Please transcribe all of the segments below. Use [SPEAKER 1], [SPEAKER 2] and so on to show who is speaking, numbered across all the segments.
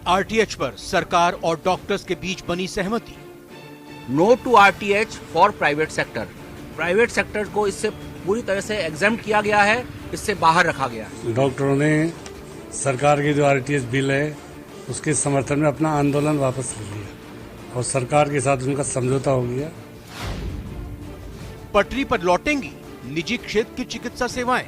[SPEAKER 1] RTH पर सरकार और डॉक्टर्स के बीच बनी सहमति।
[SPEAKER 2] No to RTH for private sector. Private sector को इससे पूरी तरह से एग्जेम्प्ट किया गया है, इससे बाहर रखा गया है।
[SPEAKER 3] डॉक्टरों ने सरकार के जो आरटीएच बिल है उसके समर्थन में अपना आंदोलन वापस ले लिया और सरकार के साथ उनका समझौता हो गया।
[SPEAKER 1] पटरी पर लौटेंगी निजी क्षेत्र की चिकित्सा सेवाएं।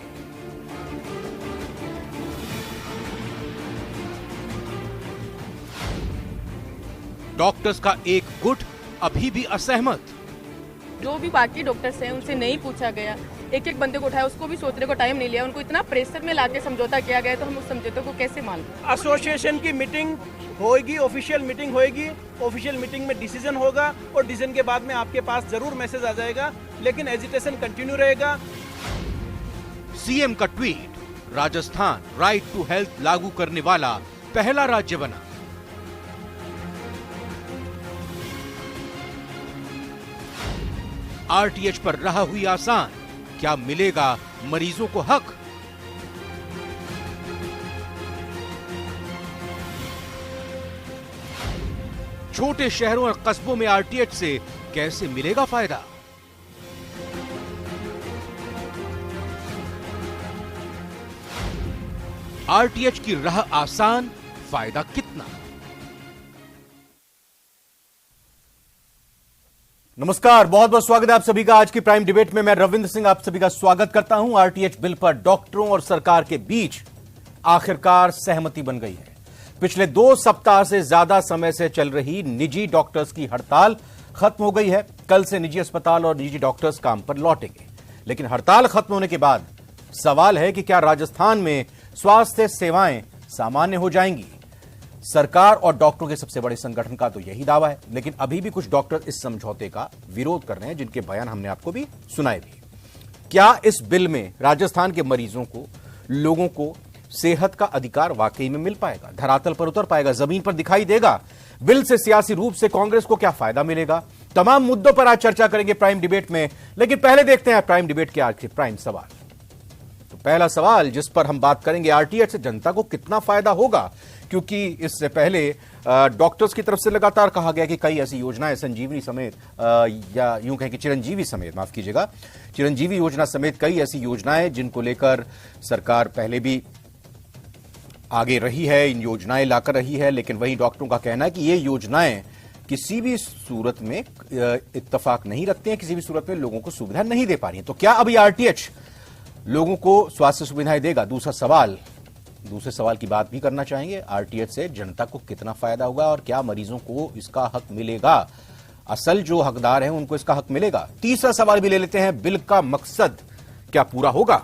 [SPEAKER 1] डॉक्टर्स का एक गुट अभी भी असहमत।
[SPEAKER 4] जो भी बाकी डॉक्टर्स हैं उनसे नहीं पूछा गया, एक एक बंदे को उठाया, उसको भी सोचने को टाइम नहीं लिया, उनको इतना प्रेशर में लाके समझौता किया गया, तो हम उस समझौते को कैसे मान लें।
[SPEAKER 5] एसोसिएशन की मीटिंग होगी, ऑफिशियल मीटिंग होगी, ऑफिशियल मीटिंग में डिसीजन होगा और डिसीजन के बाद में आपके पास जरूर मैसेज आ जाएगा, लेकिन एजिटेशन कंटिन्यू रहेगा।
[SPEAKER 1] सीएम का tweet, Rajasthan right to health लागू करने वाला पहला राज्य बना। आरटीएच पर राह हुई आसान, क्या मिलेगा मरीजों को हक? छोटे शहरों और कस्बों में आरटीएच से कैसे मिलेगा फायदा? आरटीएच की राह आसान, फायदा कितना? नमस्कार, बहुत बहुत स्वागत है आप सभी का आज की प्राइम डिबेट में। मैं रविंद्र सिंह आप सभी का स्वागत करता हूं। आरटीएच बिल पर डॉक्टरों और सरकार के बीच आखिरकार सहमति बन गई है। पिछले 2 सप्ताह से ज्यादा समय से चल रही निजी डॉक्टर्स की हड़ताल खत्म हो गई है। कल से निजी अस्पताल और निजी डॉक्टर्स काम पर लौटेंगे, लेकिन हड़ताल खत्म होने के बाद सवाल है कि क्या राजस्थान में स्वास्थ्य सेवाएं सामान्य हो जाएंगी? सरकार और डॉक्टरों के सबसे बड़े संगठन का तो यही दावा है, लेकिन अभी भी कुछ डॉक्टर इस समझौते का विरोध कर रहे हैं, जिनके बयान हमने आपको भी सुनाए भी। क्या इस बिल में राजस्थान के मरीजों को, लोगों को सेहत का अधिकार वाकई में मिल पाएगा, धरातल पर उतर पाएगा, जमीन पर दिखाई देगा? बिल से सियासी रूप से कांग्रेस को क्या फायदा मिलेगा? तमाम मुद्दों पर आज चर्चा करेंगे प्राइम डिबेट में, लेकिन पहले देखते हैं प्राइम डिबेट के आज के प्राइम सवाल। तो पहला सवाल जिस पर हम बात करेंगे, आरटीएच से जनता को कितना फायदा होगा? क्योंकि इससे पहले डॉक्टर्स की तरफ से लगातार कहा गया कि कई ऐसी योजनाएं, संजीवनी समेत या यूं कहें कि चिरंजीवी समेत, माफ कीजिएगा, चिरंजीवी योजना समेत कई ऐसी योजनाएं जिनको लेकर सरकार पहले भी आगे रही है, इन योजनाएं लाकर रही है, लेकिन वही डॉक्टरों का कहना है कि ये योजनाएं किसी भी सूरत में इत्तेफाक नहीं रखती हैं, किसी भी सूरत में लोगों को सुविधा नहीं दे पा रही है। तो क्या अभी आरटीएच लोगों को स्वास्थ्य सुविधाएं देगा? दूसरे सवाल की बात भी करना चाहेंगे। आरटीएच से जनता को कितना फायदा होगा और क्या मरीजों को इसका हक मिलेगा? असल जो हकदार हैं उनको इसका हक मिलेगा? तीसरा सवाल भी ले लेते हैं, बिल का मकसद क्या पूरा होगा?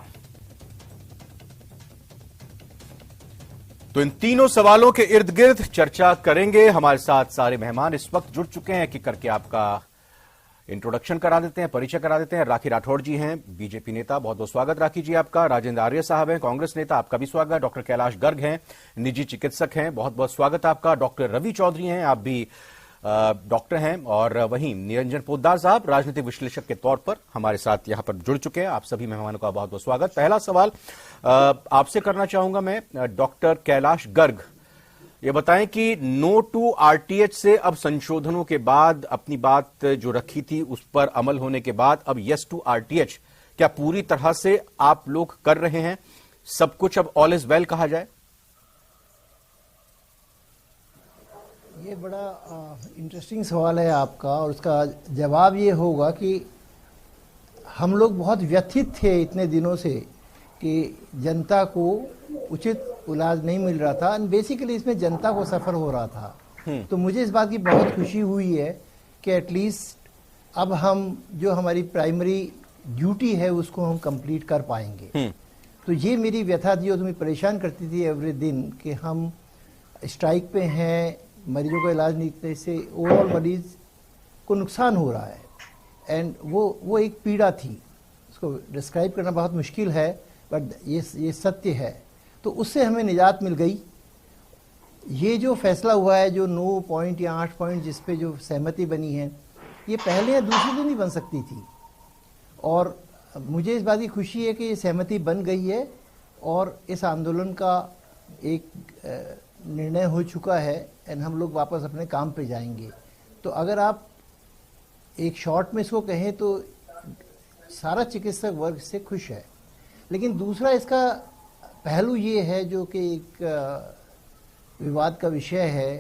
[SPEAKER 1] तो इन तीनों सवालों के इर्द गिर्द चर्चा करेंगे। हमारे साथ सारे मेहमान इस वक्त जुड़ चुके हैं। एक करके आपका इंट्रोडक्शन करा देते हैं, परिचय करा देते हैं। राखी राठौड़ जी हैं, बीजेपी नेता, बहुत बहुत स्वागत राखी जी आपका। राजेंद्र आर्य साहब हैं, कांग्रेस नेता, आपका भी स्वागत। डॉक्टर कैलाश गर्ग हैं, निजी चिकित्सक हैं, बहुत बहुत स्वागत आपका। डॉक्टर रवि चौधरी हैं, आप भी डॉक्टर हैं। और वहीं निरंजन पोद्दार साहब राजनीतिक विश्लेषक के तौर पर हमारे साथ यहां पर जुड़ चुके हैं। आप सभी मेहमानों का बहुत बहुत स्वागत। पहला सवाल आपसे करना चाहूंगा मैं, डॉक्टर कैलाश गर्ग, ये बताएं कि नो टू आरटीएच से अब संशोधनों के बाद, अपनी बात जो रखी थी उस पर अमल होने के बाद, अब यस टू आरटीएच क्या पूरी तरह से आप लोग कर रहे हैं? सब कुछ अब ऑल इज वेल कहा जाए?
[SPEAKER 6] ये बड़ा इंटरेस्टिंग सवाल है आपका, और उसका जवाब ये होगा कि हम लोग बहुत व्यथित थे इतने दिनों से कि जनता को उचित इलाज नहीं मिल रहा था, एंड बेसिकली इसमें जनता को सफर हो रहा था। तो मुझे इस बात की बहुत खुशी हुई है कि एटलीस्ट अब हम जो हमारी प्राइमरी ड्यूटी है उसको हम कंप्लीट कर पाएंगे। तो ये मेरी व्यथा थी, जो तुम्हें परेशान करती थी एवरी दिन, कि हम स्ट्राइक पे हैं, मरीजों का इलाज नहीं, इससे ओवरऑल मरीज को नुकसान हो रहा है, एंड वो एक पीड़ा थी। उसको डिस्क्राइब करना बहुत मुश्किल है, बट ये सत्य है। तो उससे हमें निजात मिल गई। ये जो फैसला हुआ है, जो 9 पॉइंट या 8 पॉइंट जिस पे जो सहमति बनी है, ये पहले या दूसरे दिन ही बन सकती थी, और मुझे इस बात की खुशी है कि ये सहमति बन गई है और इस आंदोलन का एक निर्णय हो चुका है एंड हम लोग वापस अपने काम पे जाएंगे। तो अगर आप एक शॉर्ट में इसको कहें तो सारा चिकित्सक वर्ग से खुश है। लेकिन दूसरा इसका पहलू ये है जो कि एक विवाद का विषय है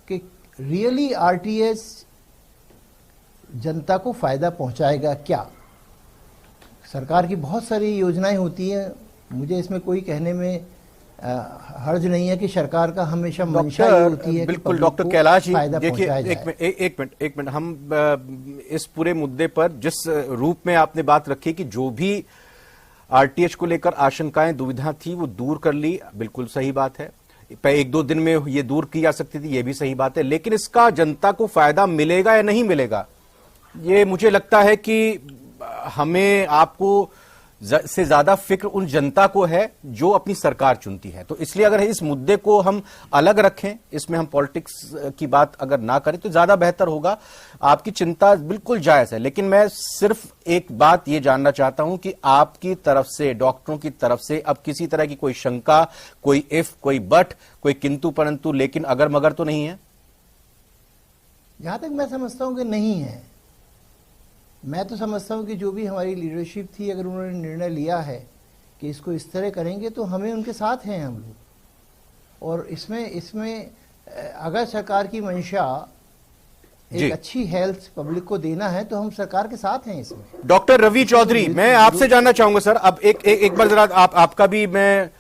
[SPEAKER 6] कि रियली आरटीएच जनता को फायदा पहुंचाएगा क्या? सरकार की बहुत सारी योजनाएं होती हैं, मुझे इसमें कोई कहने में हर्ज नहीं है कि सरकार का हमेशा मंशा ये होती है।
[SPEAKER 1] बिल्कुल डॉक्टर कैलाश जी, देखिए एक मिनट हम इस पूरे मुद्दे पर जिस रूप में आपने बात रखी कि जो भी आरटीएच को लेकर आशंकाएं दुविधा थी वो दूर कर ली, बिल्कुल सही बात है। एक दो दिन में ये दूर की जा सकती थी, ये भी सही बात है। लेकिन इसका जनता को फायदा मिलेगा या नहीं मिलेगा, ये मुझे लगता है कि हमें आपको से ज्यादा फिक्र उन जनता को है जो अपनी सरकार चुनती है। तो इसलिए अगर इस मुद्दे को हम अलग रखें, इसमें हम पॉलिटिक्स की बात अगर ना करें तो ज्यादा बेहतर होगा। आपकी चिंता बिल्कुल जायज है, लेकिन मैं सिर्फ एक बात ये जानना चाहता हूं कि आपकी तरफ से, डॉक्टरों की तरफ से अब किसी तरह की कोई शंका, कोई इफ, कोई बट, कोई किंतु परंतु, लेकिन अगर मगर तो नहीं है?
[SPEAKER 6] जहां तक मैं समझता हूं कि नहीं है। मैं तो समझता हूं कि जो भी हमारी लीडरशिप थी, अगर उन्होंने निर्णय लिया है कि इसको इस तरह करेंगे तो हमें उनके साथ हैं हम लोग। और इसमें अगर सरकार की मंशा एक अच्छी हेल्थ पब्लिक को देना है तो हम सरकार के साथ हैं इसमें।
[SPEAKER 1] डॉक्टर रवि चौधरी, मैं आपसे जानना चाहूंगा सर, अब एक बार जरा आपका भी मैं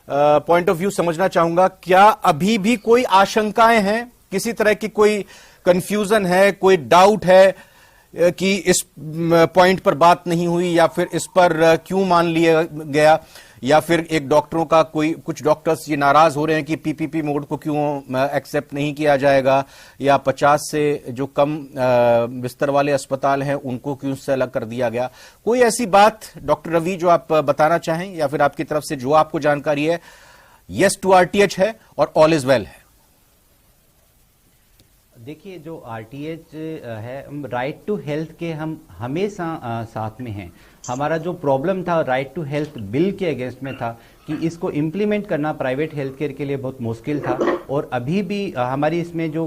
[SPEAKER 1] पॉइंट ऑफ व्यू समझना चाहूंगा। क्या अभी भी कोई आशंकाएं हैं, किसी तरह की कोई कंफ्यूजन है, कोई डाउट है कि इस पॉइंट पर बात नहीं हुई, या फिर इस पर क्यों मान लिया गया, या फिर एक डॉक्टरों का कुछ डॉक्टर्स ये नाराज हो रहे हैं कि पीपीपी मोड को क्यों एक्सेप्ट नहीं किया जाएगा, या 50 से जो कम बिस्तर वाले अस्पताल हैं उनको क्यों से अलग कर दिया गया? कोई ऐसी बात डॉक्टर रवि जो आप बताना चाहें, या फिर आपकी तरफ से जो आपको जानकारी है? यस टू आरटीएच है और ऑल इज वेल है।
[SPEAKER 7] देखिए, जो आरटीएच है, राइट टू हेल्थ के हम हमेशा साथ में हैं। हमारा जो प्रॉब्लम था राइट टू हेल्थ बिल के अगेंस्ट में था कि इसको इम्प्लीमेंट करना प्राइवेट हेल्थ केयर के लिए बहुत मुश्किल था। और अभी भी हमारी इसमें जो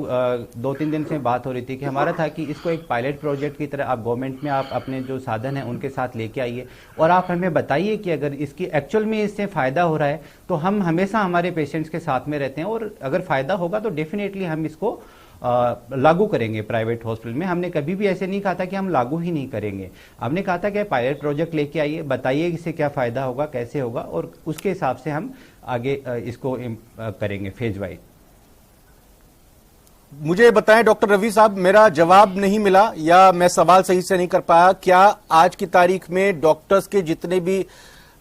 [SPEAKER 7] 2-3 दिन से बात हो रही थी कि हमारा था कि इसको एक पायलट प्रोजेक्ट की तरह आप गवर्नमेंट में आप अपने जो साधन हैं उनके साथ लेके आइए और आप हमें बताइए कि अगर इसकी एक्चुअल में इससे फ़ायदा हो रहा है तो हम हमेशा हमारे पेशेंट्स के साथ में रहते हैं, और अगर फ़ायदा होगा तो डेफिनेटली हम इसको लागू करेंगे प्राइवेट हॉस्पिटल में। हमने कभी भी ऐसे नहीं कहा था कि हम लागू ही नहीं करेंगे। हमने कहा था कि पायलट प्रोजेक्ट लेके आइए, बताइए इससे क्या फायदा होगा, कैसे होगा, और उसके हिसाब से हम आगे इसको करेंगे फेज वाइज।
[SPEAKER 1] मुझे बताएं डॉक्टर रवि साहब, मेरा जवाब नहीं मिला या मैं सवाल सही से नहीं कर पाया। क्या आज की तारीख में डॉक्टर्स के जितने भी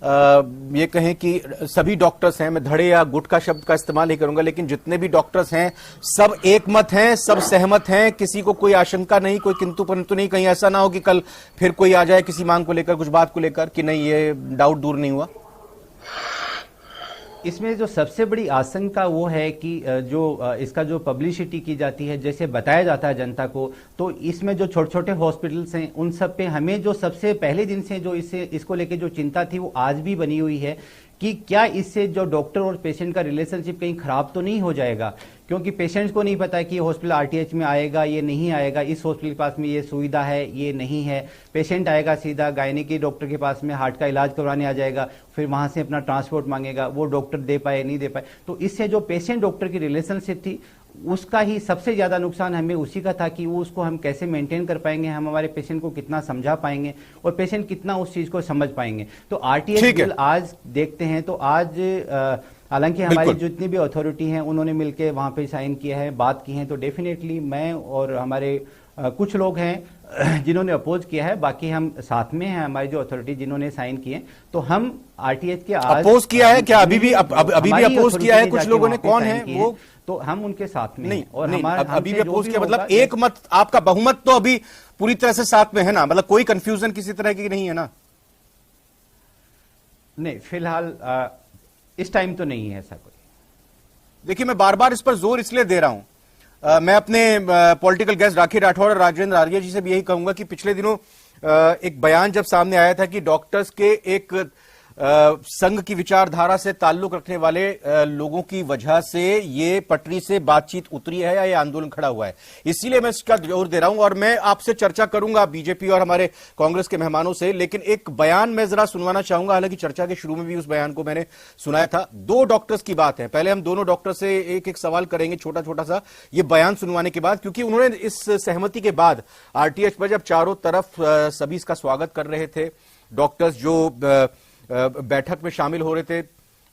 [SPEAKER 1] ये कहें कि सभी डॉक्टर्स हैं, मैं धड़े या गुट का शब्द का इस्तेमाल नहीं करूंगा, लेकिन जितने भी डॉक्टर्स हैं सब एक मत हैं, सब सहमत हैं, किसी को कोई आशंका नहीं, कोई किंतु परंतु नहीं? कहीं ऐसा ना हो कि कल फिर कोई आ जाए किसी मांग को लेकर, कुछ बात को लेकर कि नहीं ये डाउट दूर नहीं हुआ?
[SPEAKER 7] इसमें जो सबसे बड़ी आशंका वो है कि जो इसका जो पब्लिसिटी की जाती है, जैसे बताया जाता है जनता को, तो इसमें जो छोटे छोटे हॉस्पिटल्स हैं उन सब पे हमें जो सबसे पहले दिन से जो इसको लेके जो चिंता थी वो आज भी बनी हुई है कि क्या इससे जो डॉक्टर और पेशेंट का रिलेशनशिप कहीं खराब तो नहीं हो जाएगा। क्योंकि पेशेंट्स को नहीं पता है कि ये हॉस्पिटल आरटीएच में आएगा, ये नहीं आएगा, इस हॉस्पिटल के पास में ये सुविधा है, ये नहीं है। पेशेंट आएगा सीधा गायनेकी डॉक्टर के पास में हार्ट का इलाज करवाने आ जाएगा, फिर वहां से अपना ट्रांसपोर्ट मांगेगा, वो डॉक्टर दे पाए नहीं दे पाए। तो इससे जो पेशेंट डॉक्टर की रिलेशनशिप थी उसका ही सबसे ज्यादा नुकसान हमें उसी का था कि वो उसको हम कैसे मेंटेन कर पाएंगे, हम हमारे पेशेंट को कितना समझा पाएंगे और पेशेंट कितना उस चीज को समझ पाएंगे। तो आरटीएच बिल आज देखते हैं तो आज हालांकि हमारी जितनी भी अथॉरिटी हैं उन्होंने मिलकर वहां पे साइन किया है, बात की है, तो डेफिनेटली मैं और हमारे कुछ लोग हैं जिन्होंने अपोज किया है, बाकी हम साथ में हैं, हमारी जो अथॉरिटी जिन्होंने साइन किए। तो हम आरटीएच के आज
[SPEAKER 1] अपोज किया है क्या? अभी भी अपोज किया है कुछ लोगों ने? कौन है वो?
[SPEAKER 7] तो हम उनके साथ में
[SPEAKER 1] नहीं,
[SPEAKER 7] और
[SPEAKER 1] अभी भी अपोज किया मतलब एक मत, आपका बहुमत तो अभी पूरी तरह से साथ में है ना? मतलब कोई कंफ्यूजन किसी तरह की नहीं है ना?
[SPEAKER 7] नहीं, फिलहाल इस टाइम तो नहीं है ऐसा कोई।
[SPEAKER 1] देखिए, मैं बार बार इस पर जोर इसलिए दे रहा हूं, मैं अपने पॉलिटिकल गेस्ट राखी राठौड़ और राजेंद्र आर्य जी से भी यही कहूंगा कि पिछले दिनों एक बयान जब सामने आया था कि डॉक्टर्स के एक संघ की विचारधारा से ताल्लुक रखने वाले लोगों की वजह से ये पटरी से बातचीत उतरी है या ये आंदोलन खड़ा हुआ है, इसीलिए मैं इसका जोर दे रहा हूं। और मैं आपसे चर्चा करूंगा बीजेपी और हमारे कांग्रेस के मेहमानों से, लेकिन एक बयान मैं जरा सुनवाना चाहूंगा। हालांकि चर्चा के शुरू में भी उस बयान को मैंने सुनाया था। दो डॉक्टर्स की बात है, पहले हम दोनों डॉक्टर से एक एक सवाल करेंगे छोटा छोटा सा ये बयान सुनवाने के बाद, क्योंकि उन्होंने इस सहमति के बाद आरटीएच पर जब चारों तरफ सभी इसका स्वागत कर रहे थे, डॉक्टर्स जो बैठक में शामिल हो रहे थे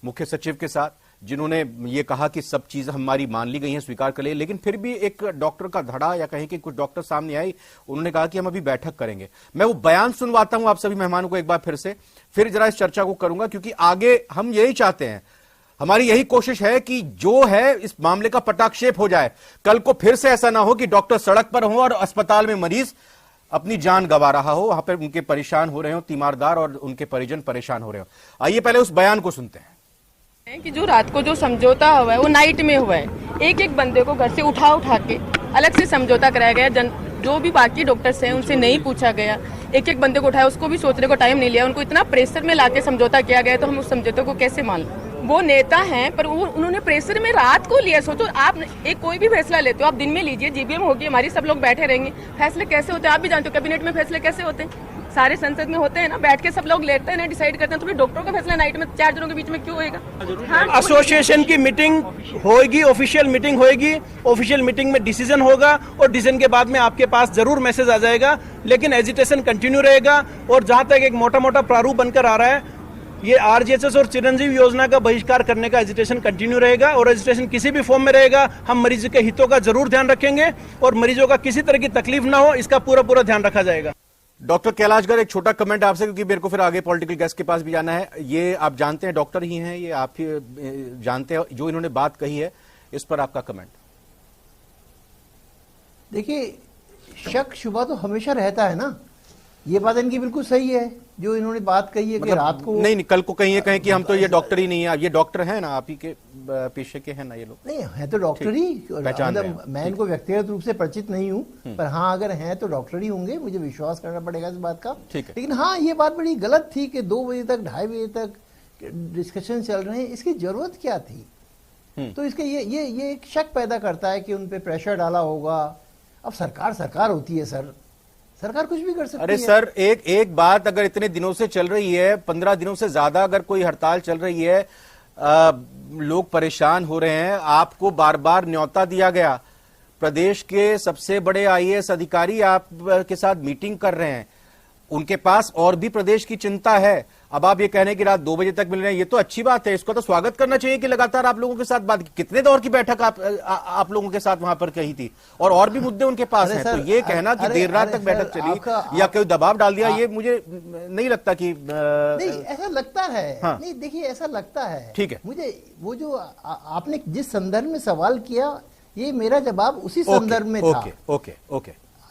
[SPEAKER 1] मुख्य सचिव के साथ, जिन्होंने ये कहा कि सब चीजें हमारी मान ली गई हैं, स्वीकार कर ले, लेकिन फिर भी एक डॉक्टर का धड़ा या कहें कि कुछ डॉक्टर सामने आई, उन्होंने कहा कि हम अभी बैठक करेंगे। मैं वो बयान सुनवाता हूं आप सभी मेहमानों को एक बार फिर जरा इस चर्चा को करूंगा, क्योंकि आगे हम यही चाहते हैं, हमारी यही कोशिश है कि जो है इस मामले का पटाक्षेप हो जाए। कल को फिर से ऐसा ना हो कि डॉक्टर सड़क पर हो और अस्पताल में मरीज अपनी जान गंवा रहा हो, वहां पर उनके परेशान हो रहे हो तीमारदार और उनके परिजन परेशान हो रहे हो। आइए पहले उस बयान को सुनते हैं।
[SPEAKER 4] कि जो रात को जो समझौता हुआ है वो नाइट में हुआ है। एक एक बंदे को घर से उठा के अलग से समझौता कराया गया। जो भी बाकी डॉक्टर्स हैं उनसे नहीं पूछा गया। एक एक बंदे को उठाया, उसको भी सोचने को टाइम नहीं लिया। उनको इतना प्रेशर में लाके समझौता किया गया, तो हम उस समझौते को कैसे मान लें। वो नेता हैं पर वो उन्होंने प्रेशर में रात को लिया। सोचो आप एक कोई भी फैसला लेते हो, आप दिन में लीजिए, जीबीएम होगी हमारी, सब लोग बैठे रहेंगे, फैसले कैसे होते हैं आप भी जानते हो। कैबिनेट में फैसले कैसे होते हैं, सारे संसद में होते हैं ना, बैठ के सब लोग लेते हैं ना, डिसाइड करते हैं। तो फिर डॉक्टरों का फैसला नाइट में 4 जनों के बीच में क्यों होएगा। हाँ,
[SPEAKER 5] एसोसिएशन की मीटिंग होगी, ऑफिशियल मीटिंग होगी, ऑफिशियल मीटिंग में डिसीजन होगा और डिसीजन के बाद में आपके पास जरूर मैसेज आ जाएगा। लेकिन एजिटेशन कंटिन्यू रहेगा और जहां तक एक मोटा मोटा प्रारूप बनकर आ रहा है, ये आरजीएचएस और चिरंजीवी योजना का बहिष्कार करने का एजिटेशन कंटिन्यू रहेगा। और एजिटेशन किसी भी फॉर्म में रहेगा, हम मरीज के हितों का जरूर ध्यान रखेंगे और मरीजों का किसी तरह की तकलीफ ना हो, इसका पूरा ध्यान रखा जाएगा।
[SPEAKER 1] डॉक्टर कैलाशगर, एक छोटा कमेंट आपसे, क्योंकि मेरे को फिर आगे पॉलिटिकल गेस्ट के पास भी जाना है। ये आप जानते हैं, डॉक्टर ही हैं, ये आप ही जानते हैं, जो इन्होंने बात कही है इस पर आपका कमेंट।
[SPEAKER 6] देखिए, शक शुबा तो हमेशा रहता है ना, ये बात इनकी बिल्कुल सही है जो इन्होंने बात कही है कि रात को
[SPEAKER 1] नहीं कल को कहीं कहें कि हम तो ये डॉक्टर ही नहीं है। ये डॉक्टर हैं ना, आप ही के पेशे के हैं ना ये लोग।
[SPEAKER 6] नहीं है तो डॉक्टर ही,
[SPEAKER 1] मतलब
[SPEAKER 6] मैं इनको व्यक्तिगत रूप से परिचित नहीं हूँ, पर हाँ अगर हैं तो डॉक्टर ही होंगे, मुझे विश्वास करना पड़ेगा इस बात का। लेकिन हाँ, ये बात बड़ी गलत थी कि 2 बजे तक 2:30 बजे तक डिस्कशन चल रहे हैं, इसकी जरूरत क्या थी। तो इसके ये एक शक पैदा करता है कि उन पे प्रेशर डाला होगा। अब सरकार होती है सर, सरकार कुछ भी कर सकती है।
[SPEAKER 1] अरे सर, एक बात अगर इतने दिनों से चल रही है, 15 दिनों से ज्यादा अगर कोई हड़ताल चल रही है, लोग परेशान हो रहे हैं, आपको बार बार न्योता दिया गया, प्रदेश के सबसे बड़े आईएएस अधिकारी आप के साथ मीटिंग कर रहे हैं, उनके पास और भी प्रदेश की चिंता है। अब आप ये कह रहे हैं कि रात 2 बजे तक मिल रहे हैं, ये तो अच्छी बात है, इसको तो स्वागत करना चाहिए कि लगातार आप लोगों के साथ बात की। कितने दौर की बैठक आप लोगों के साथ वहां पर कही थी, और भी मुद्दे उनके पास हैं। तो ये कहना कि देर रात तक बैठक चली या कोई दबाव डाल दिया, ये मुझे नहीं लगता कि
[SPEAKER 6] नहीं, ऐसा लगता है।
[SPEAKER 1] हाँ।
[SPEAKER 6] नहीं देखिए, ऐसा लगता है।
[SPEAKER 1] ठीक है,
[SPEAKER 6] मुझे वो जो आपने जिस संदर्भ में सवाल किया, ये मेरा जवाब उसी संदर्भ में था।
[SPEAKER 1] ओके,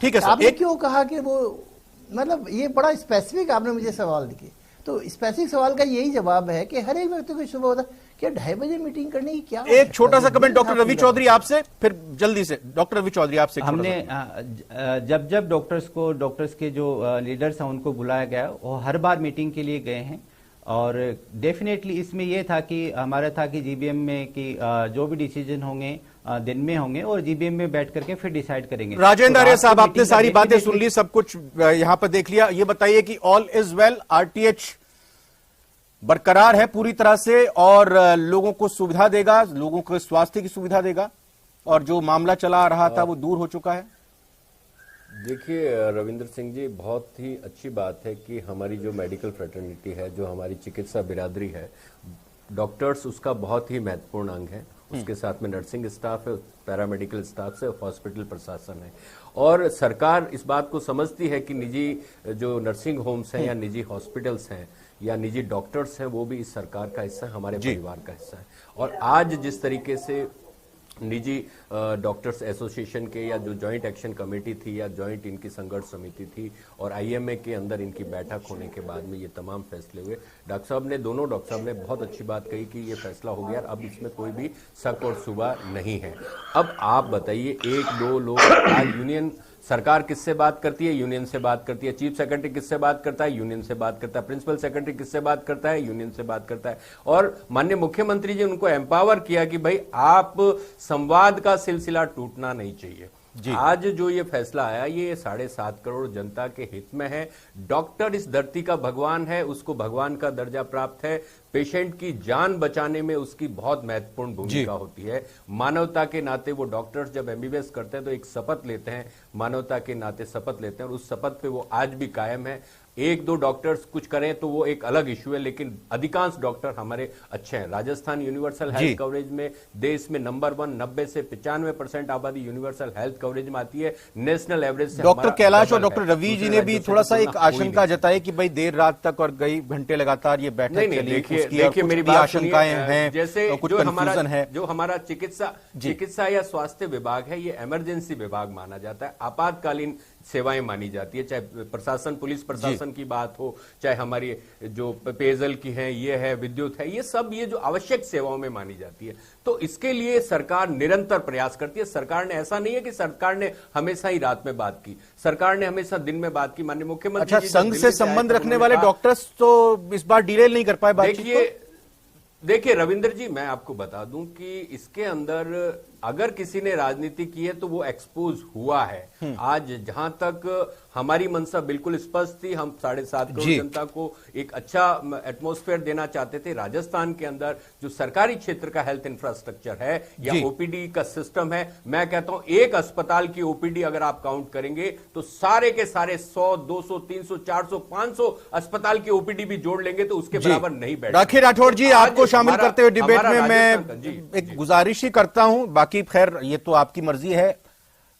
[SPEAKER 1] ठीक है सर।
[SPEAKER 6] आपने क्यों कहा कि वो, मतलब ये बड़ा स्पेसिफिक आपने मुझे सवाल दिए, तो स्पेसिफिक सवाल का यही जवाब है कि हर एक व्यक्ति को सुबह होता है क्या 2:30 बजे मीटिंग करने की क्या।
[SPEAKER 1] एक छोटा सा कमेंट डॉक्टर रवि चौधरी आपसे, फिर जल्दी से डॉक्टर रवि चौधरी आपसे।
[SPEAKER 7] हमने जब डॉक्टर्स के जो लीडर्स हैं उनको बुलाया गया, वो हर बार मीटिंग के लिए गए हैं। और डेफिनेटली इसमें यह था कि हमारा था कि जीबीएम में कि जो भी डिसीजन होंगे दिन में होंगे और जीबीएम में बैठ करके फिर डिसाइड करेंगे।
[SPEAKER 1] राजेंद्र आर्य साहब, आपने सारी बातें सुन ली, सब कुछ यहां पर देख लिया। ये बताइए कि ऑल इज वेल, आरटीएच बरकरार है पूरी तरह से और लोगों को सुविधा देगा, लोगों को स्वास्थ्य की सुविधा देगा, और जो मामला चला आ रहा था वो दूर हो चुका है।
[SPEAKER 8] देखिए रविंद्र सिंह जी, बहुत ही अच्छी बात है कि हमारी जो मेडिकल फ्रेटर्निटी है, जो हमारी चिकित्सा बिरादरी है, डॉक्टर्स उसका बहुत ही महत्वपूर्ण अंग है। उसके साथ में नर्सिंग स्टाफ है, पैरामेडिकल स्टाफ है, हॉस्पिटल प्रशासन है। और सरकार इस बात को समझती है कि निजी जो नर्सिंग होम्स हैं या निजी हॉस्पिटल्स हैं या निजी डॉक्टर्स हैं, वो भी इस सरकार का हिस्सा है, हमारे परिवार का हिस्सा है। और आज जिस तरीके से निजी डॉक्टर्स एसोसिएशन के या जो जॉइंट एक्शन कमेटी थी या जॉइंट इनकी संघर्ष समिति थी और आईएमए के अंदर इनकी बैठक होने के बाद में ये तमाम फैसले हुए, दोनों डॉक्टर साहब ने बहुत अच्छी बात कही कि ये फैसला हो गया, अब इसमें कोई भी शक और शुबा नहीं है। अब आप बताइए, 1-2 लोग आज यूनियन सरकार किससे बात करती है? यूनियन से बात करती है। चीफ सेक्रेटरी किससे बात करता है? यूनियन से बात करता है। प्रिंसिपल सेक्रेटरी किससे बात करता है? यूनियन से बात करता है। और माननीय मुख्यमंत्री जी उनको एम्पावर किया कि भाई आप संवाद का सिलसिला टूटना नहीं चाहिए। आज जो ये फैसला आया ये 7.5 करोड़ जनता के हित में है। डॉक्टर इस धरती का भगवान है, उसको भगवान का दर्जा प्राप्त है। पेशेंट की जान बचाने में उसकी बहुत महत्वपूर्ण भूमिका होती है। मानवता के नाते वो डॉक्टर्स जब एमबीबीएस करते हैं तो एक शपथ लेते हैं, मानवता के नाते शपथ लेते हैं और उस शपथ पे वो आज भी कायम है। 1-2 डॉक्टर्स कुछ करें तो वो एक अलग इश्यू है, लेकिन अधिकांश डॉक्टर हमारे अच्छे हैं। राजस्थान यूनिवर्सल हेल्थ कवरेज में देश में नंबर 1, 90 से 95% आबादी यूनिवर्सल हेल्थ कवरेज में आती है। नेशनल एवरेज से
[SPEAKER 1] डॉक्टर कैलाश और डॉक्टर रवि जी ने भी थोड़ा सा एक आशंका जताई कि भाई देर रात तक और कई घंटे लगातार ये बैठक चली,
[SPEAKER 8] देखिए मेरी बात
[SPEAKER 1] आशंकाएं हैं,
[SPEAKER 8] जैसे
[SPEAKER 1] कुछ
[SPEAKER 8] जो हमारा चिकित्सा या स्वास्थ्य विभाग है ये इमरजेंसी विभाग माना जाता है, आपातकालीन सेवाएं मानी जाती है। चाहे प्रशासन, पुलिस प्रशासन की बात हो, चाहे हमारी जो पेयजल की है, ये है, विद्युत है, ये सब ये जो आवश्यक सेवाओं में मानी जाती है। तो इसके लिए सरकार निरंतर प्रयास करती है। सरकार ने ऐसा नहीं है कि सरकार ने हमेशा ही रात में बात की, सरकार ने हमेशा दिन में बात की। माननीय मुख्यमंत्री
[SPEAKER 1] अच्छा, संघ से संबंध रखने वाले डॉक्टर्स तो इस बार डिटेल नहीं कर पाए बातचीत।
[SPEAKER 8] देखिए रविंद्र जी, मैं आपको बता दूं कि इसके अंदर अगर किसी ने राजनीति की है तो वो एक्सपोज हुआ है। आज जहां तक हमारी मंशा बिल्कुल स्पष्ट थी, हम 7.5 करोड़ जनता को एक अच्छा एटमॉस्फेयर देना चाहते थे। राजस्थान के अंदर जो सरकारी क्षेत्र का हेल्थ इंफ्रास्ट्रक्चर है या ओपीडी का सिस्टम है, मैं कहता हूं एक अस्पताल की ओपीडी अगर आप काउंट करेंगे तो सारे के सारे 100, 200, 300, 400, 500 अस्पताल की ओपीडी भी जोड़ लेंगे तो उसके बराबर नहीं बैठे।
[SPEAKER 1] राखी राठौड़ जी, आपको शामिल करते हुए डिबेट में मैं एक गुजारिश ही करता हूं, बाकी खैर ये तो आपकी मर्जी है,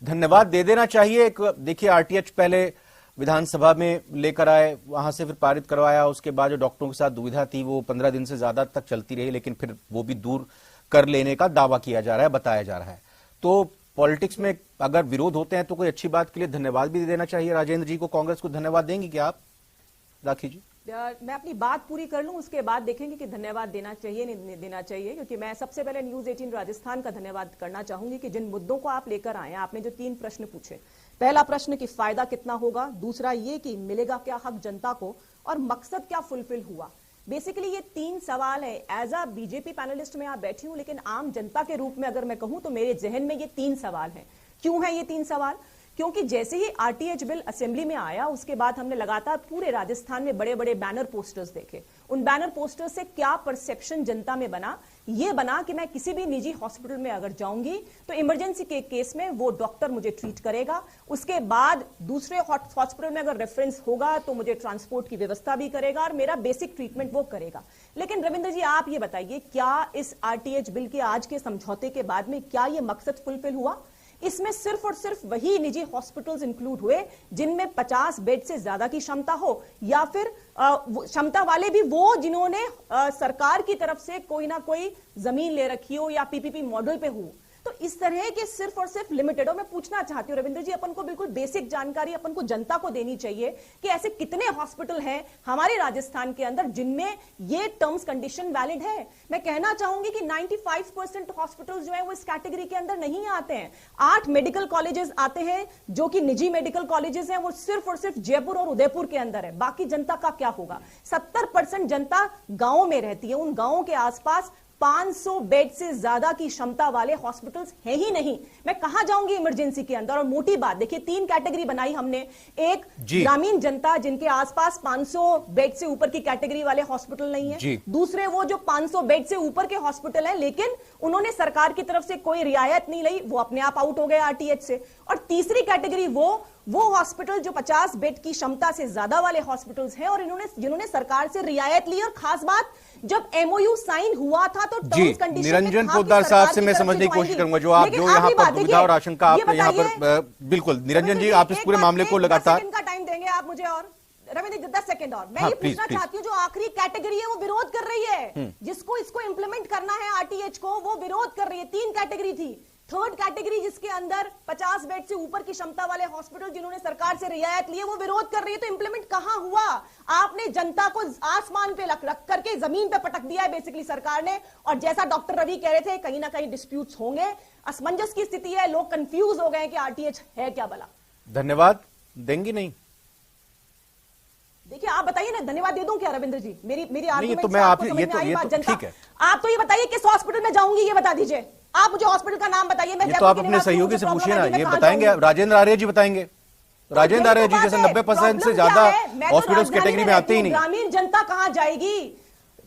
[SPEAKER 1] धन्यवाद दे देना चाहिए। एक देखिए आरटीएच पहले विधानसभा में लेकर आए, वहां से फिर पारित करवाया, उसके बाद जो डॉक्टरों के साथ दुविधा थी वो 15 दिन से ज्यादा तक चलती रही, लेकिन फिर वो भी दूर कर लेने का दावा किया जा रहा है, बताया जा रहा है। तो पॉलिटिक्स में अगर विरोध होते हैं तो कोई अच्छी बात के लिए धन्यवाद भी देना चाहिए। राजेंद्र जी को, कांग्रेस को धन्यवाद देंगी क्या आप? राखी जी,
[SPEAKER 9] मैं अपनी बात पूरी कर लूं, उसके बाद देखेंगे कि धन्यवाद देना चाहिए नहीं देना चाहिए, क्योंकि मैं सबसे पहले न्यूज 18 राजस्थान का धन्यवाद करना चाहूंगी कि जिन मुद्दों को आप लेकर आए, आपने जो 3 प्रश्न पूछे, पहला प्रश्न कि फायदा कितना होगा, दूसरा ये कि मिलेगा क्या हक जनता को, और मकसद क्या फुलफिल हुआ। बेसिकली ये 3 सवाल है। एज अ बीजेपी पैनलिस्ट में आप बैठी हूं, लेकिन आम जनता के रूप में अगर मैं कहूं तो मेरे जहन में ये 3 सवाल हैं। क्यों है ये 3 सवाल? क्योंकि जैसे ही आरटीएच बिल असेंबली में आया उसके बाद हमने लगातार पूरे राजस्थान में बड़े बड़े बैनर पोस्टर्स देखे। उन बैनर पोस्टर्स से क्या परसेप्शन जनता में बना, ये बना कि मैं किसी भी निजी हॉस्पिटल में अगर जाऊंगी तो इमरजेंसी के केस में वो डॉक्टर मुझे ट्रीट करेगा, उसके बाद दूसरे हॉस्पिटल में अगर रेफरेंस होगा तो मुझे ट्रांसपोर्ट की व्यवस्था भी करेगा और मेरा बेसिक ट्रीटमेंट वो करेगा। लेकिन रविंद्र जी, आप ये बताइए, क्या इस आरटीएच बिल के आज के समझौते के बाद में क्या ये मकसद फुलफिल हुआ? इसमें सिर्फ और सिर्फ वही निजी हॉस्पिटल्स इंक्लूड हुए जिनमें 50 बेड से ज्यादा की क्षमता हो, या फिर क्षमता वाले भी वो जिन्होंने सरकार की तरफ से कोई ना कोई जमीन ले रखी हो या पीपीपी मॉडल पे हो। तो इस तरह के सिर्फ और सिर्फ लिमिटेड हो। मैं पूछना चाहती हूँ रविंद्र जी, अपन को बिल्कुल बेसिक जानकारी अपन को जनता को देनी चाहिए कि ऐसे कितने हॉस्पिटल हैं हमारे राजस्थान के अंदर जिनमें ये टर्म्स कंडीशन वैलिड है। मैं कहना चाहूंगी कि 95% हॉस्पिटल जो है वो इस कैटेगरी के अंदर नहीं आते हैं। 8 मेडिकल कॉलेजेस आते हैं जो कि निजी मेडिकल कॉलेजेस हैं, वो सिर्फ और सिर्फ जयपुर और उदयपुर के अंदर है। बाकी जनता का क्या होगा? 70% जनता गांवों में रहती है। उन गांवों के आसपास 500 बेड से ज्यादा की क्षमता वाले हॉस्पिटल्स है ही नहीं। मैं कहां जाऊंगी इमरजेंसी के अंदर? और मोटी बात देखिए, 3 कैटेगरी बनाई हमने। एक ग्रामीण जनता जिनके आसपास 500 बेड से ऊपर की कैटेगरी वाले हॉस्पिटल नहीं है। दूसरे वो जो 500 बेड से ऊपर के हॉस्पिटल है लेकिन उन्होंने सरकार की तरफ से कोई रियायत नहीं ली, वो अपने आप आउट हो गए आरटीएच से। और तीसरी कैटेगरी वो हॉस्पिटल जो 50 बेड की क्षमता से ज्यादा वाले हॉस्पिटल्स हैं और जिन्होंने सरकार से रियायत ली। और खास बात, जब एमओयू साइन हुआ था तो टर्म्स कंडीशन
[SPEAKER 1] निरंजन पोद्दार साहब से मैं समझने की कोशिश करूंगा, जो यहाँ पर दुविधा और आशंका आप यहाँ पर बिल्कुल निरंजन जी, आप इस पूरे मामले को लगातार
[SPEAKER 9] का टाइम देंगे आप मुझे? और रविंद्र 10 सेकंड और मैं ये पूछना चाहती हूँ, जो आखिरी कैटेगरी है वो विरोध कर रही है, जिसको इसको इंप्लीमेंट करना है आरटीएच को, वो विरोध कर रही है। 3 कैटेगरी थी। 3rd कैटेगरी जिसके अंदर 50 बेड से ऊपर की क्षमता वाले हॉस्पिटल जिन्होंने सरकार से रियायत ली है, वो विरोध कर रही है। तो इंप्लीमेंट कहां हुआ? आपने जनता को आसमान पे रख करके जमीन पे पटक दिया है बेसिकली सरकार ने। और जैसा डॉक्टर रवि कह रहे थे, कहीं ना कहीं डिस्प्यूट्स होंगे, असमंजस की स्थिति है, लोग कंफ्यूज हो गए कि आरटीएच है क्या भला।
[SPEAKER 1] धन्यवाद देंगी नहीं?
[SPEAKER 9] देखिए आप बताइए ना, धन्यवाद दे दूं क्या रविंद्र जी? मेरी आर्गुमेंट
[SPEAKER 1] तो मैं आप ये तो ठीक है।
[SPEAKER 9] आप तो ये बताइए किस हॉस्पिटल में जाऊंगी, ये बता दीजिए। आप मुझे हॉस्पिटल का नाम बताइए। मैं
[SPEAKER 1] ये तो आप अपने सहयोगी से पूछिए ना, ये बताएंगे राजेंद्र आर्य जी बताएंगे। राजेंद्र आर्य जी जैसे 90% से ज्यादा हॉस्पिटल्स कैटेगरी में आते ही नहीं।
[SPEAKER 9] ग्रामीण जनता कहां जाएगी?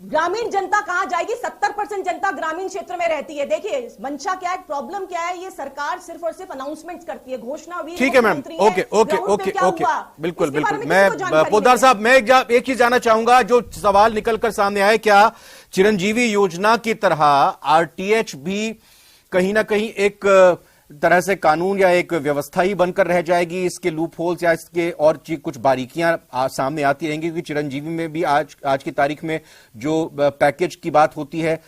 [SPEAKER 9] ग्रामीण जनता कहां जाएगी? 70% जनता ग्रामीण क्षेत्र में रहती है। देखिए मंशा क्या है, प्रॉब्लम क्या है, ये सरकार सिर्फ और सिर्फ अनाउंसमेंट करती है, घोषणा।
[SPEAKER 1] ठीक है ma'am, okay okay okay okay, बिल्कुल बिल्कुल। मैं पोद्दार साहब, मैं एक चीज जानना चाहूंगा, जो सवाल निकलकर सामने आए, क्या चिरंजीवी योजना की तरह आरटीएच भी कहीं ना कहीं एक तरह से कानून या एक व्यवस्था ही बनकर रह जाएगी? इसके लूप होल्स या इसके और कुछ बारीकियां सामने आती रहेंगी? क्योंकि चिरंजीवी में भी आज की तारीख में जो पैकेज की बात होती है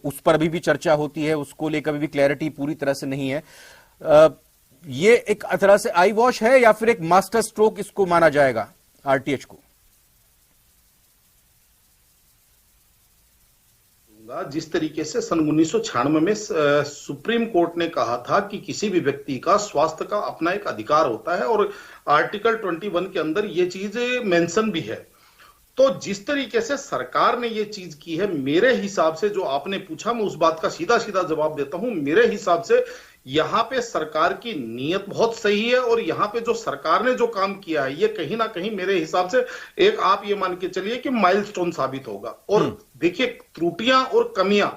[SPEAKER 1] उस पर अभी भी चर्चा होती है, उसको लेकर भी क्लैरिटी पूरी तरह से नहीं है। ये एक तरह से आई वॉश है या फिर एक मास्टर स्ट्रोक इसको माना जाएगा आरटीएच को?
[SPEAKER 10] जिस तरीके से सन 1996 में सुप्रीम कोर्ट ने कहा था कि किसी भी व्यक्ति का स्वास्थ्य का अपना एक अधिकार होता है और आर्टिकल 21 के अंदर ये चीज मेंशन भी है, तो जिस तरीके से सरकार ने ये चीज की है, मेरे हिसाब से, जो आपने पूछा मैं उस बात का सीधा सीधा जवाब देता हूं। मेरे हिसाब से यहां पे सरकार की नीयत बहुत सही है और यहां पे जो सरकार ने जो काम किया है, ये कहीं ना कहीं मेरे हिसाब से एक, आप ये मान के चलिए कि माइलस्टोन साबित होगा। और देखिए, त्रुटियां और कमियां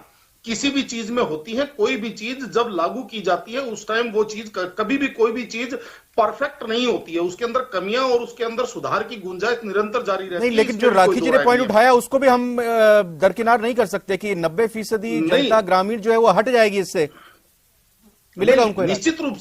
[SPEAKER 10] किसी भी चीज में होती है। कोई भी चीज जब लागू की जाती है उस टाइम वो चीज, कभी भी कोई भी चीज परफेक्ट नहीं होती है, उसके अंदर कमियां और उसके अंदर सुधार की गुंजाइश निरंतर जारी रहती है।
[SPEAKER 1] नहीं, लेकिन जो राखी जी ने पॉइंट उठाया उसको भी हम दरकिनार नहीं कर सकते कि 90% जनता ग्रामीण जो है वो हट जाएगी इससे, मिलेगा उनको।
[SPEAKER 10] निश्चित रूप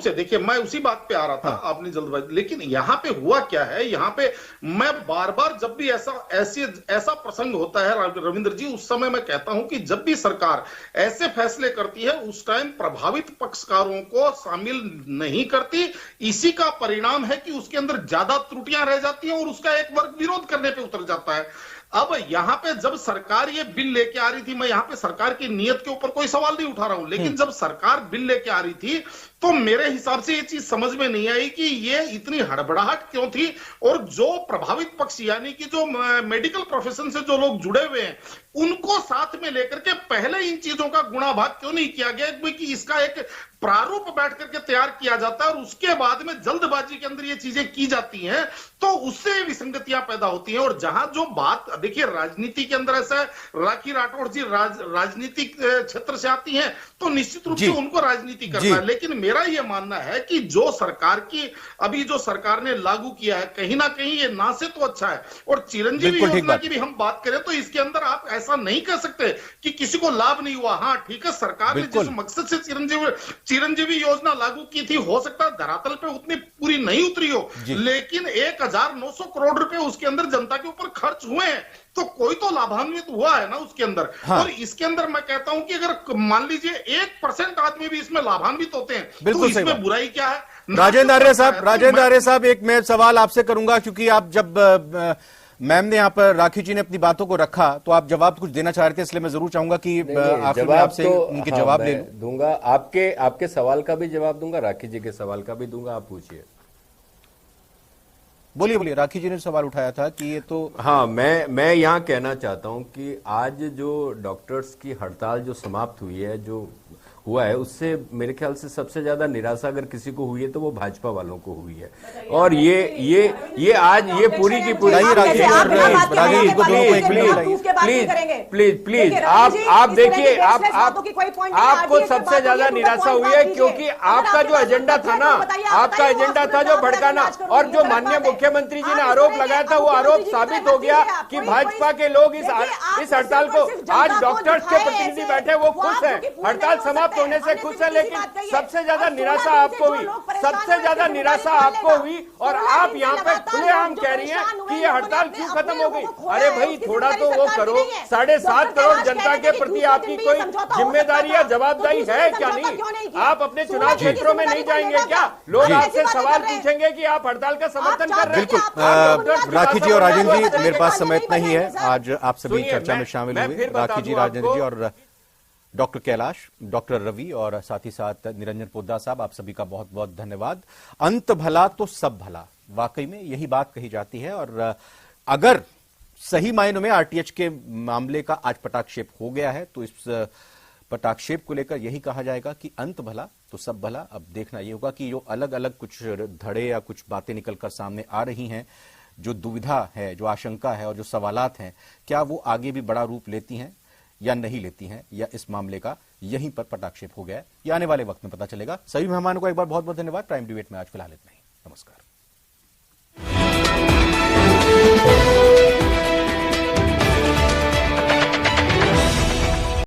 [SPEAKER 10] से देखिए, मैं उसी बात पे आ रहा था। हाँ। आपने जल्दबाजी, लेकिन यहां पे हुआ क्या है, यहां पे मैं बार बार जब भी ऐसा प्रसंग होता है रविंद्र जी, उस समय मैं कहता हूं कि जब भी सरकार ऐसे फैसले करती है उस टाइम प्रभावित पक्षकारों को शामिल नहीं करती। इसी का परिणाम है कि उसके अंदर ज्यादा त्रुटियां रह जाती हैं और उसका एक वर्ग विरोध करने पे उतर जाता है। अब यहां पे जब सरकार ये बिल लेके आ रही थी, मैं यहां पे सरकार की नीयत के ऊपर कोई सवाल नहीं उठा रहा हूं, लेकिन जब सरकार बिल लेके आ रही थी तो मेरे हिसाब से ये चीज समझ में नहीं आई कि ये इतनी हड़बड़ाहट क्यों थी, और जो प्रभावित पक्ष यानी कि जो मेडिकल प्रोफेशन से जो लोग जुड़े हुए हैं उनको साथ में लेकर के पहले इन चीजों का गुणाभाग क्यों नहीं किया गया कि इसका एक प्रारूप बैठ करके तैयार किया जाता है और उसके बाद में जल्दबाजी के अंदर ये चीजें की जाती हैं, तो उससे विसंगतियां पैदा होती हैं। और जहां जो बात, देखिए राजनीति के अंदर ऐसा है, राखी राठौड़ जी राजनीतिक क्षेत्र से आती हैं तो निश्चित रूप से उनको राजनीति करना है, लेकिन मेरा यह मानना है कि जो सरकार की अभी जो सरकार ने लागू किया है, कहीं ना कहीं ये ना से तो अच्छा है। और चिरंजीवी योजना की भी हम बात करें तो इसके अंदर आप ऐसा नहीं कह सकते कि किसी को लाभ नहीं हुआ। हाँ ठीक है, सरकार ने जिस मकसद से चिरंजीवी योजना लागू की थी, हो सकता है धरातल पे उतनी पूरी नहीं उतरी हो, लेकिन 1900 करोड़ रुपए उसके अंदर जनता के ऊपर खर्च हुए हैं, तो कोई तो लाभान्वित हुआ है ना उसके अंदर। हाँ। और इसके अंदर मैं कहता हूं कि अगर मान लीजिए 1% आदमी भी इसमें लाभान्वित होते हैं तो इसमें बुराई क्या है?
[SPEAKER 1] राजेंद्र आर्य साहब, एक मैं सवाल आपसे करूंगा, क्योंकि आप जब मैम ने यहाँ पर राखी जी ने अपनी बातों को रखा तो आप जवाब कुछ देना चाह रहे थे, इसलिए मैं जरूर चाहूंगा कि आखिर में आपसे उनके जवाब ले
[SPEAKER 8] दूंगा। आपके सवाल का भी जवाब दूंगा, राखी जी के सवाल का भी दूंगा, आप पूछिए।
[SPEAKER 1] बोलिए। राखी जी ने सवाल उठाया था कि ये तो,
[SPEAKER 8] हाँ, मैं यहाँ कहना चाहता हूँ कि आज जो डॉक्टर्स की हड़ताल जो समाप्त हुई है, जो हुआ है, उससे मेरे ख्याल से सबसे ज्यादा निराशा अगर किसी को हुई है तो वो भाजपा वालों को हुई है। और ये आज ये पूरी की पूरी, प्लीज आप देखिए, आपको सबसे ज्यादा निराशा हुई है क्योंकि आपका जो एजेंडा था ना, आपका एजेंडा था जो भड़काना, और जो माननीय मुख्यमंत्री जी ने आरोप लगाया था वो आरोप साबित हो गया कि भाजपा के लोग इस हड़ताल को, आज डॉक्टर्स के प्रतिनिधि बैठे वो खुश है, हड़ताल समाप्त होने से खुश है, लेकिन सबसे ज्यादा निराशा आपको हुई, सबसे ज्यादा निराशा आपको हुई। और आप यहाँ पे खुलेआम कह रही हैं कि ये हड़ताल क्यों खत्म हो गई। अरे भाई थोड़ा तो वो करो, 7.5 करोड़ जनता के प्रति आपकी कोई जिम्मेदारी या जवाबदारी है क्या? नहीं, आप अपने चुनाव क्षेत्रों में नहीं जाएंगे क्या? लोग आपसे सवाल पूछेंगे कि आप हड़ताल का समर्थन कर रहे हैं।
[SPEAKER 1] बिल्कुल। राखी जी और राजेंद्र जी, मेरे पास समय इतना ही है, आज आप सभी चर्चा में शामिल हुए। राखी जी, राजेंद्र जी और डॉक्टर कैलाश, डॉक्टर रवि और साथ ही साथ निरंजन पोद्दार साहब, आप सभी का बहुत बहुत धन्यवाद। अंत भला तो सब भला, वाकई में यही बात कही जाती है। और अगर सही मायनों में आरटीएच के मामले का आज पटाक्षेप हो गया है तो इस पटाक्षेप को लेकर यही कहा जाएगा कि अंत भला तो सब भला। अब देखना यह होगा कि जो अलग अलग कुछ धड़े या कुछ बातें निकलकर सामने आ रही हैं, जो दुविधा है, जो आशंका है और जो सवालात हैं, क्या वो आगे भी बड़ा रूप लेती हैं या नहीं लेती हैं, या इस मामले का यहीं पर पटाक्षेप हो गया है, ये आने वाले वक्त में पता चलेगा। सभी मेहमानों को एक बार बहुत बहुत धन्यवाद। प्राइम डिबेट में आज फिलहाल इतना ही। नमस्कार।